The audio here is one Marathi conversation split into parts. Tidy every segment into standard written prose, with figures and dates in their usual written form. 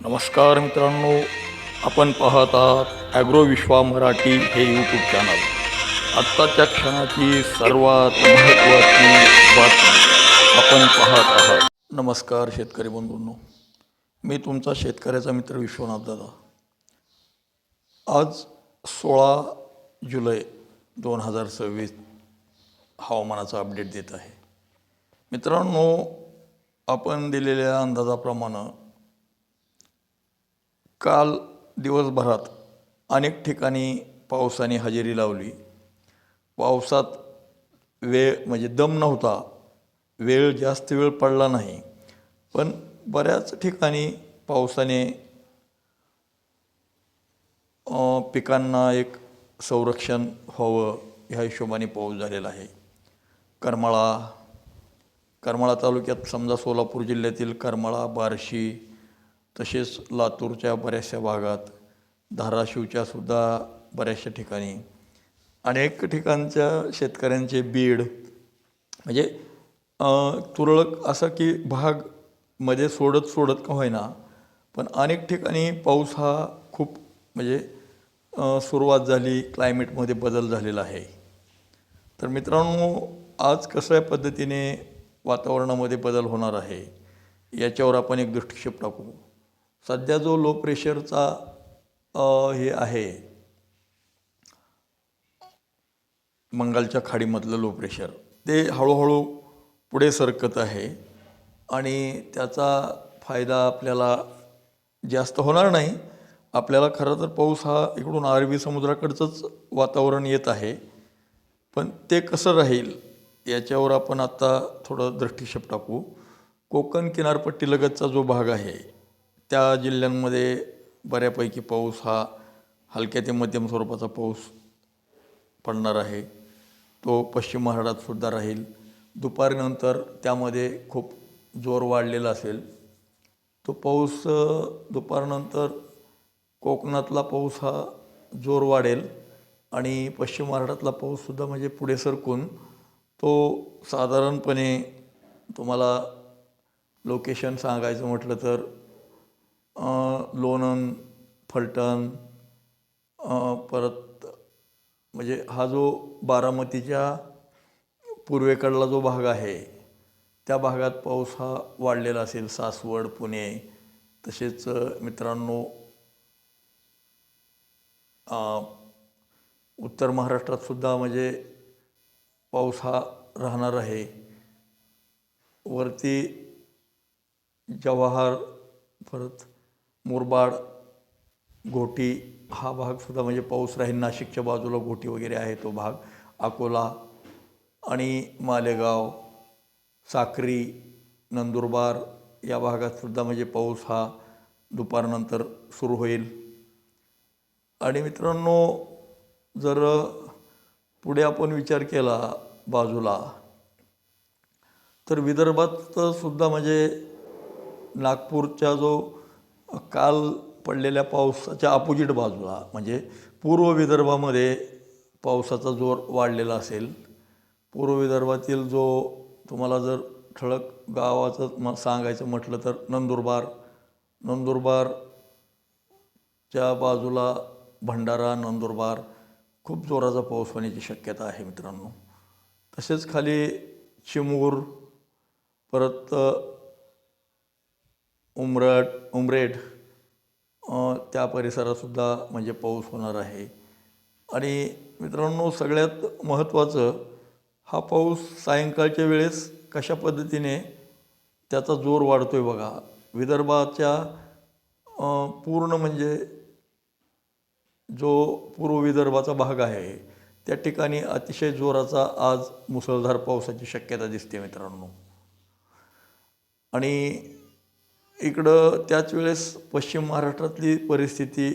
नमस्कार मित्रांनो, आपण पाहत आहात ॲग्रो विश्वा मराठी हे यूट्यूब चॅनल. आत्ताच्या क्षणाची सर्वात महत्त्वाची बातमी आपण पाहत आहात. नमस्कार शेतकरी बंधूंनो, मी तुमचा शेतकऱ्याचा मित्र विश्वनाथ दादा. आज 16 जुलै 2026 हवामानाचा अपडेट देत आहे. मित्रांनो, आपण दिलेल्या अंदाजाप्रमाणे काल दिवसभरात अनेक ठिकाणी पावसाने हजेरी लावली. पावसात वेळ म्हणजे दम नव्हता, वेळ जास्त वेळ पडला नाही, पण बऱ्याच ठिकाणी पावसाने पिकांना एक संरक्षण व्हावं ह्या हिशोबाने पाऊस झालेला आहे. करमाळा तालुक्यात समजा सोलापूर जिल्ह्यातील करमाळा, बार्शी, तसेच लातूरच्या बऱ्याचशा भागात, धाराशिवच्या सुद्धा बऱ्याचशा ठिकाणी, अनेक ठिकाणच्या शेतकऱ्यांचे बीड म्हणजे तुरळक असं की भाग मध्ये सोडत का होईना, पण अनेक ठिकाणी पाऊस हा खूप म्हणजे सुरुवात झाली, क्लायमेटमध्ये बदल झालेला आहे. तर मित्रांनो, आज कशा पद्धतीने वातावरणामध्ये बदल होणार आहे याच्यावर आपण एक दृष्टिक्षेप टाकू. सध्या जो लो प्रेशरचा हे आहे, बंगालच्या खाडीमधलं लो प्रेशर, ते हळूहळू पुढे सरकत आहे आणि त्याचा फायदा आपल्याला जास्त होणार नाही. आपल्याला खरं तर पाऊस हा इकडून अरबी समुद्राकडचंच वातावरण येत आहे, पण ते कसं राहील याच्यावर आपण आता थोडं दृष्टिक्षेप टाकू. कोकण किनारपट्टीलगतचा जो भाग आहे त्या जिल्ह्यांमध्ये बऱ्यापैकी पाऊस हा हलक्या ते मध्यम स्वरूपाचा पाऊस पडणार आहे. तो पश्चिम महाराष्ट्रात सुद्धा राहील. दुपारीनंतर त्यामध्ये खूप जोर वाढलेला असेल. तो पाऊस दुपारनंतर कोकणातला पाऊस हा जोर वाढेल आणि पश्चिम महाराष्ट्रातला पाऊससुद्धा म्हणजे पुढे सरकून तो साधारणपणे तुम्हाला लोकेशन सांगायचं म्हटलं तर लोणंद, फलटण, परत म्हणजे हा जो बारामतीच्या पूर्वेकडला जो भाग आहे त्या भागात पाऊस हा वाढलेला असेल. सासवड, पुणे, तसेच मित्रांनो उत्तर महाराष्ट्रातसुद्धा म्हणजे पाऊस हा राहणार आहे. वरती जवाहर, परत मुरबाड, घोटी हा भागसुद्धा म्हणजे पाऊस राहील. नाशिकच्या बाजूला घोटी वगैरे आहे तो भाग, अकोला आणि मालेगाव, साक्री, नंदुरबार या भागातसुद्धा म्हणजे पाऊस हा दुपारनंतर सुरू होईल. आणि मित्रांनो, जर पुढे आपण विचार केला बाजूला, तर विदर्भात सुद्धा म्हणजे नागपूरच्या जो काल पडलेल्या पावसाच्या अपोजिट बाजूला म्हणजे पूर्व विदर्भामध्ये पावसाचा जोर वाढलेला असेल. पूर्व विदर्भातील जो तुम्हाला जर ठळक गावाचं सांगायचं म्हटलं तर नंदुरबारच्या बाजूला भंडारा, नंदुरबार खूप जोराचा पाऊस होण्याची शक्यता आहे मित्रांनो. तसेच खाली चिमूर, परत उमरेड त्या परिसरातसुद्धा म्हणजे पाऊस होणार आहे. आणि मित्रांनो, सगळ्यात महत्त्वाचं, हा पाऊस सायंकाळच्या वेळेस कशा पद्धतीने त्याचा जोर वाढतो आहे बघा. विदर्भाच्या पूर्ण म्हणजे जो पूर्व विदर्भाचा भाग आहे त्या ठिकाणी अतिशय जोराचा आज मुसळधार पावसाची शक्यता दिसते मित्रांनो. आणि इकडं त्याच वेळेस पश्चिम महाराष्ट्रातली परिस्थिती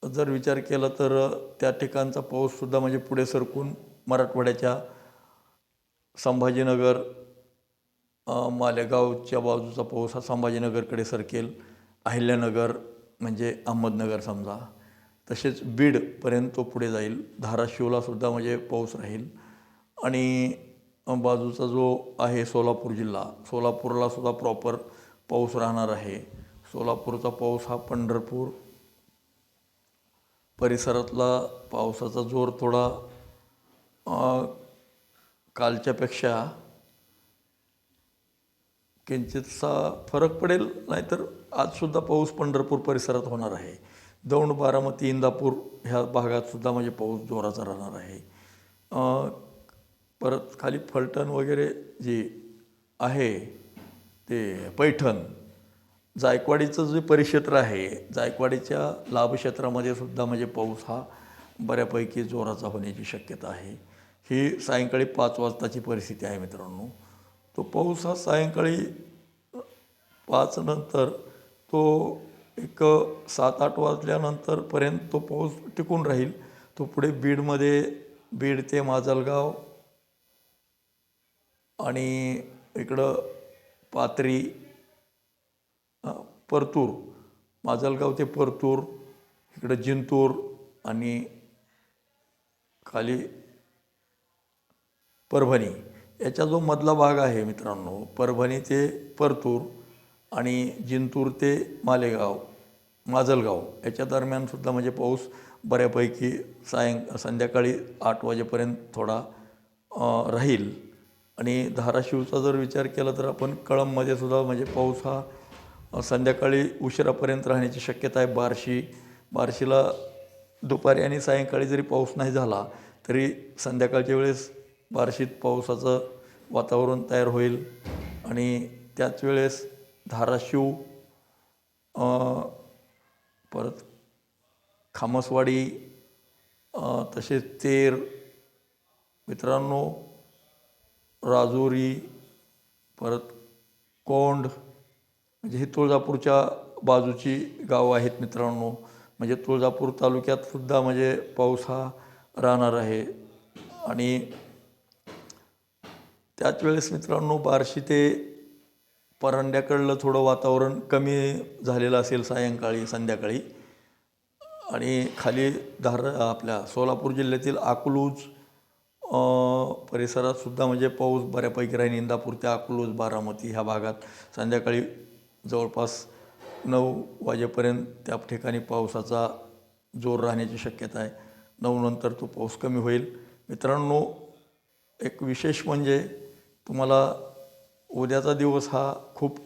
जर विचार केला तर त्या ठिकाणचा पाऊससुद्धा म्हणजे पुढे सरकून मराठवाड्याच्या संभाजीनगर, मालेगावच्या बाजूचा पाऊस हा संभाजीनगरकडे सरकेल. अहिल्यानगर म्हणजे अहमदनगर समजा, तसेच बीडपर्यंत तो पुढे जाईल. धाराशिवलासुद्धा म्हणजे पाऊस राहील. आणि बाजूचा जो आहे सोलापूर जिल्हा, सोलापूरलासुद्धा प्रॉपर पाऊस राहणार आहे. सोलापूरचा पाऊस हा पंढरपूर परिसरातला पावसाचा जोर थोडा कालच्यापेक्षा किंचितसा फरक पडेल, नाहीतर आजसुद्धा पाऊस पंढरपूर परिसरात होणार आहे. दौंड, बारामती, इंदापूर ह्या भागातसुद्धा म्हणजे पाऊस जोराचा राहणार आहे. परत खाली फलटण वगैरे जे आहे ते पैठण, जायकवाडीचं जे परिक्षेत्र आहे, जायकवाडीच्या लाभक्षेत्रामध्ये सुद्धा म्हणजे पाऊस हा बऱ्यापैकी जोराचा होण्याची शक्यता आहे. ही सायंकाळी 5 वाजताची परिस्थिती आहे मित्रांनो. तो पाऊस हा सायंकाळी 5 नंतर तो एक 7-8 वाजल्यानंतरपर्यंत तो पाऊस टिकून राहील. तो पुढे बीड ते माजलगाव आणि इकडं पाथरी, परतूर, माजलगाव ते परतूर, इकडं जिंतूर आणि खाली परभणी, याचा जो मधला भाग आहे मित्रांनो, परभणी ते परतूर आणि जिंतूर ते माजलगाव याच्या दरम्यानसुद्धा म्हणजे पाऊस बऱ्यापैकी संध्याकाळी 8 वाजेपर्यंत थोडा राहील. आणि धाराशिवचा जर विचार केला तर आपण कळंबमध्ये सुद्धा म्हणजे पाऊस हा संध्याकाळी उशिरापर्यंत राहण्याची शक्यता आहे. बार्शीला दुपारी आणि सायंकाळी जरी पाऊस नाही झाला तरी संध्याकाळच्या वेळेस बार्शीत पावसाचं वातावरण तयार होईल. आणि त्याच वेळेस धाराशिव, परत खामसवाडी, तसेच तेर मित्रांनो, राजुरी, परत कोंड, म्हणजे ही तुळजापूरच्या बाजूची गावं आहेत मित्रांनो. म्हणजे तुळजापूर तालुक्यात सुद्धा म्हणजे पाऊस हा राहणार आहे. आणि त्याच वेळेस मित्रांनो बार्शी ते परांड्याकडलं थोडं वातावरण कमी झालेलं असेल संध्याकाळी. आणि खाली आपल्या सोलापूर जिल्ह्यातील अकलूज परिसरात सुद्धा म्हणजे पाऊस बऱ्यापैकी राहील. इंदापूर ते अकलूज, बारामती ह्या भागात संध्याकाळी जवळपास 9 वाजेपर्यंत त्या ठिकाणी पावसाचा जोर राहण्याची शक्यता आहे. 9 नंतर तो पाऊस कमी होईल. मित्रांनो, एक विशेष म्हणजे तुम्हाला उद्याचा दिवस हा खूप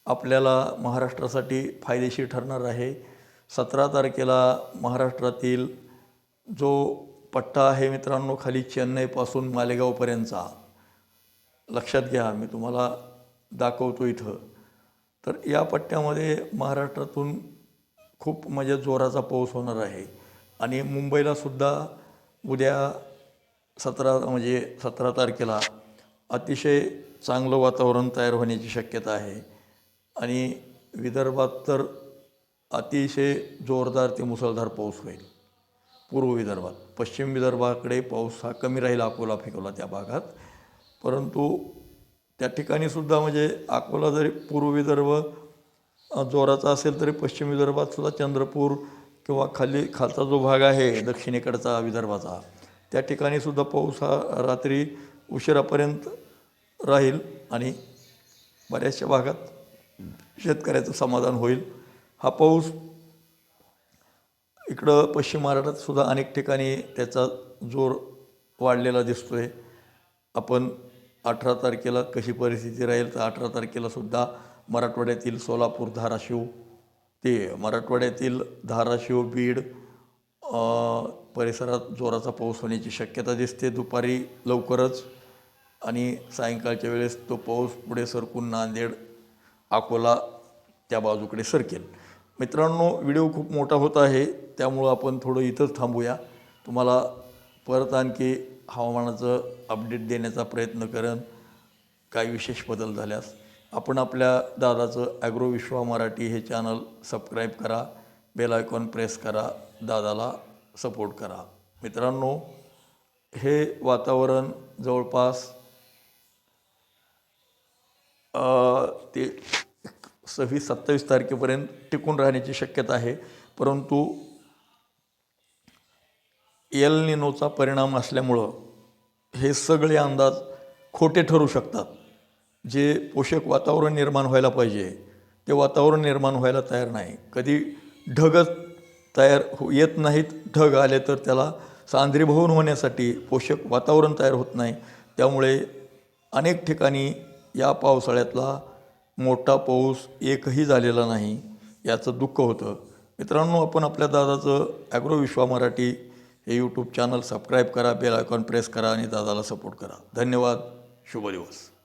आपल्याला महाराष्ट्रासाठी फायदेशीर ठरणार आहे. 17 तारखेला महाराष्ट्रातील जो पट्टा आहे मित्रांनो, खाली चेन्नईपासून मालेगावपर्यंतचा, लक्षात घ्या, मी तुम्हाला दाखवतो इथं. तर या पट्ट्यामध्ये महाराष्ट्रातून खूप म्हणजे जोराचा पाऊस होणार आहे. आणि मुंबईलासुद्धा उद्या 17 तारखेला अतिशय चांगलं वातावरण तयार होण्याची शक्यता आहे. आणि विदर्भात तर अतिशय जोरदार ते मुसळधार पाऊस होईल. पूर्व विदर्भात, पश्चिम विदर्भाकडे पाऊस हा कमी राहील, अकोला त्या भागात. परंतु त्या ठिकाणीसुद्धा म्हणजे अकोला जरी पूर्व विदर्भ जोराचा असेल तरी पश्चिम विदर्भातसुद्धा चंद्रपूर किंवा खालचा जो भाग आहे दक्षिणेकडचा विदर्भाचा, त्या ठिकाणीसुद्धा पाऊस हा रात्री उशिरापर्यंत राहील. आणि बऱ्याचशा भागात शेतकऱ्याचं समाधान होईल. हा पाऊस इकडं पश्चिम महाराष्ट्रात सुद्धा अनेक ठिकाणी त्याचा जोर वाढलेला दिसतो आहे. आपण 18 तारखेला कशी परिस्थिती राहील तर 18 तारखेला सुद्धा मराठवाड्यातील सोलापूर, धाराशिव, बीड परिसरात जोराचा पाऊस होण्याची शक्यता दिसते दुपारी लवकरच. आणि सायंकाळच्या वेळेस तो पाऊस पुढे सरकून नांदेड, अकोला त्या बाजूकडे सरकेल. मित्रांनो, व्हिडिओ खूप मोठा होत आहे, त्यामुळं आपण थोडं इथंच थांबूया. तुम्हाला परत आणखी हवामानाचं अपडेट देण्याचा प्रयत्न करेन काही विशेष बदल झाल्यास. आपण आपल्या दादाचं ॲग्रो विश्वा मराठी हे चॅनल सबस्क्राईब करा, बेल आयकॉन प्रेस करा, दादाला सपोर्ट करा. मित्रांनो, हे वातावरण जवळपास ते 26-27 तारखेपर्यंत टिकून राहण्याची शक्यता आहे. परंतु एल निनोचा परिणाम असल्यामुळं हे सगळे अंदाज खोटे ठरू शकतात. जे पोषक वातावरण निर्माण व्हायला पाहिजे ते वातावरण निर्माण व्हायला तयार नाही. कधी ढगच येत नाहीत, ढग आले तर त्याला सांद्रीभवन होण्यासाठी पोषक वातावरण तयार होत नाही. त्यामुळे अनेक ठिकाणी या पावसाळ्यातला मोठा पाऊस एकही झालेला नाही, याचं दुःख होतं. मित्रांनो, आपण आपल्या दादाचं ॲग्रो विश्वा मराठी हे यूट्यूब चॅनल सबस्क्राईब करा, बेल आयकॉन प्रेस करा आणि दादाला सपोर्ट करा. धन्यवाद. शुभ दिवस.